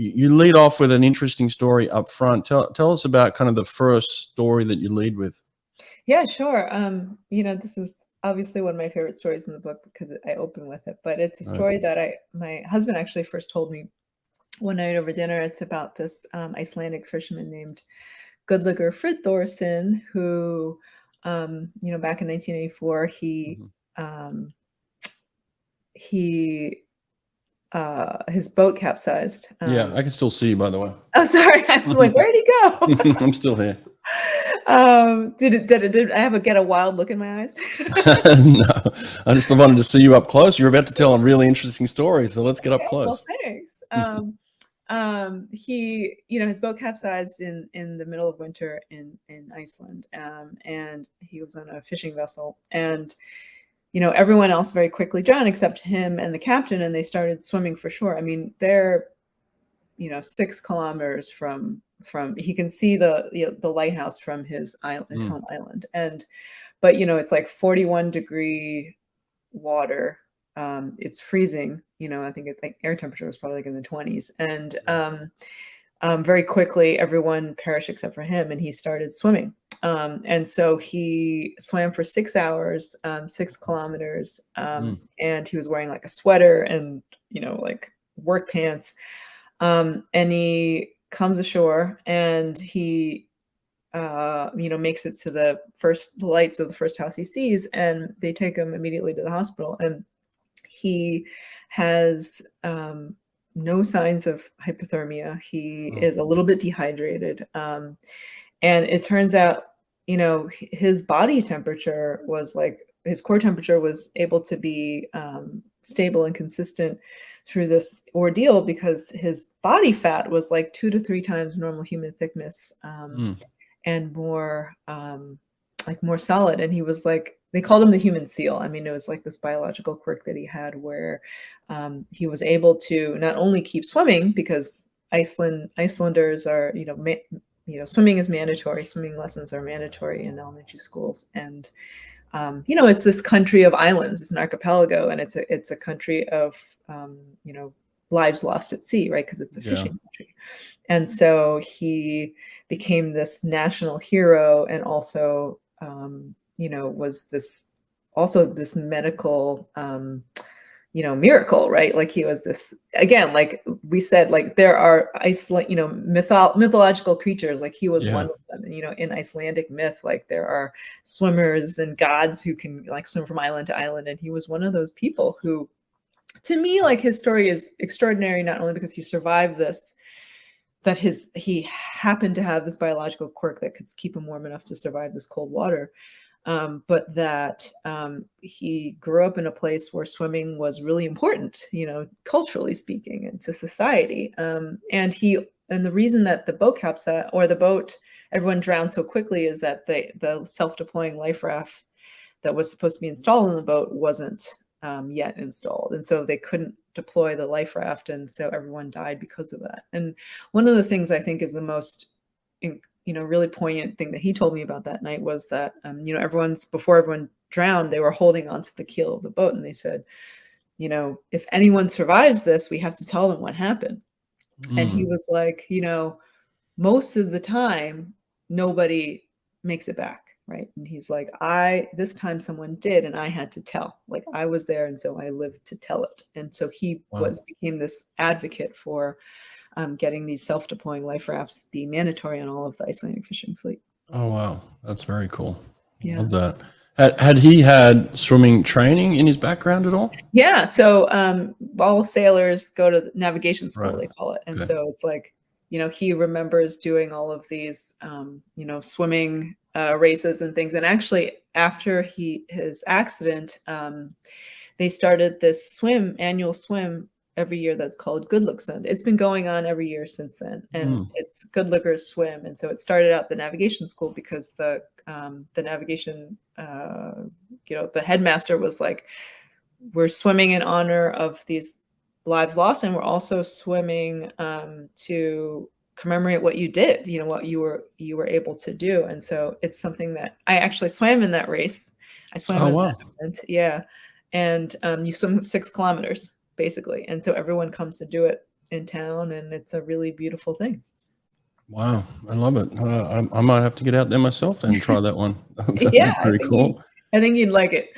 you lead off with an interesting story up front. Tell us about kind of the first story that you lead with. Yeah, sure. This is obviously one of my favorite stories in the book because I open with it, but it's a story that my husband actually first told me one night over dinner. It's about this Icelandic fisherman named Guðlaugur Friðþórsson, who, back in 1984, his boat capsized. Yeah, I can still see you, by the way. Oh, sorry. I was like, where'd he go? I'm still here. Did I get a wild look in my eyes? No, I just wanted to see you up close. You're about to tell a really interesting story, so let's get up close. Well, thanks. His boat capsized in the middle of winter in Iceland, and he was on a fishing vessel, and everyone else very quickly drowned except him and the captain, and they started swimming for shore. I mean, they're 6 kilometers from he can see the lighthouse from his home island, but it's like 41-degree water. It's freezing. I think air temperature was probably like in the 20s, and very quickly everyone perished except for him, and he started swimming. And so he swam for 6 hours, 6 kilometers, and he was wearing like a sweater and like work pants. And he comes ashore, and he makes it to the lights of the first house he sees, and they take him immediately to the hospital, and he has no signs of hypothermia. He is a little bit dehydrated, and it turns out his body temperature was his core temperature was able to be stable and consistent through this ordeal because his body fat was like 2 to 3 times normal human thickness, and more more solid. And he was they called him the human seal. I mean, it was like this biological quirk that he had where he was able to not only keep swimming because Icelanders are, swimming is mandatory. Swimming lessons are mandatory in elementary schools. And, it's this country of islands. It's an archipelago, and it's a country of, lives lost at sea, right? Because it's a fishing country. And so he became this national hero, and also, was this medical, miracle, right? Like he was this, again, like we said, like there are mythological creatures, like he was one of them. And, in Icelandic myth, like there are swimmers and gods who can like swim from island to island. And he was one of those people who, to me, like his story is extraordinary, not only because he survived this, that he happened to have this biological quirk that could keep him warm enough to survive this cold water, but that he grew up in a place where swimming was really important, culturally speaking, and to society. And the reason that the boat capsized, or the boat, everyone drowned so quickly, is that the self-deploying life raft that was supposed to be installed in the boat wasn't yet installed, and so they couldn't deploy the life raft, and so everyone died because of that. And one of the things I think is the most really poignant thing that he told me about that night was that before everyone drowned, they were holding onto the keel of the boat, and they said, if anyone survives this, we have to tell them what happened. And he was like, most of the time nobody makes it back, right? And he's like, this time someone did, and I had to tell. Like I was there, and so I lived to tell it. And so he became this advocate for getting these self-deploying life rafts be mandatory on all of the Icelandic fishing fleet. Oh wow, that's very cool. Yeah. Love that. Had he had swimming training in his background at all? Yeah. So all sailors go to navigation school, they call it. And so it's like, he remembers doing all of these, swimming races and things. And actually, after his accident, they started this annual swim every year that's called Guðlaugsund. It's been going on every year since then, and it's Guðlaugur's swim. And so it started out the navigation school because the navigation, the headmaster was like, we're swimming in honor of these lives lost, and we're also swimming to commemorate what you did, what you were able to do. And so it's something that I actually swam in that race. I swam in that event. Yeah. And you swim 6 kilometers basically. And so everyone comes to do it in town, and it's a really beautiful thing. Wow, I love it. I might have to get out there myself and try that one. That'd Yeah, be pretty cool. I think you'd like it.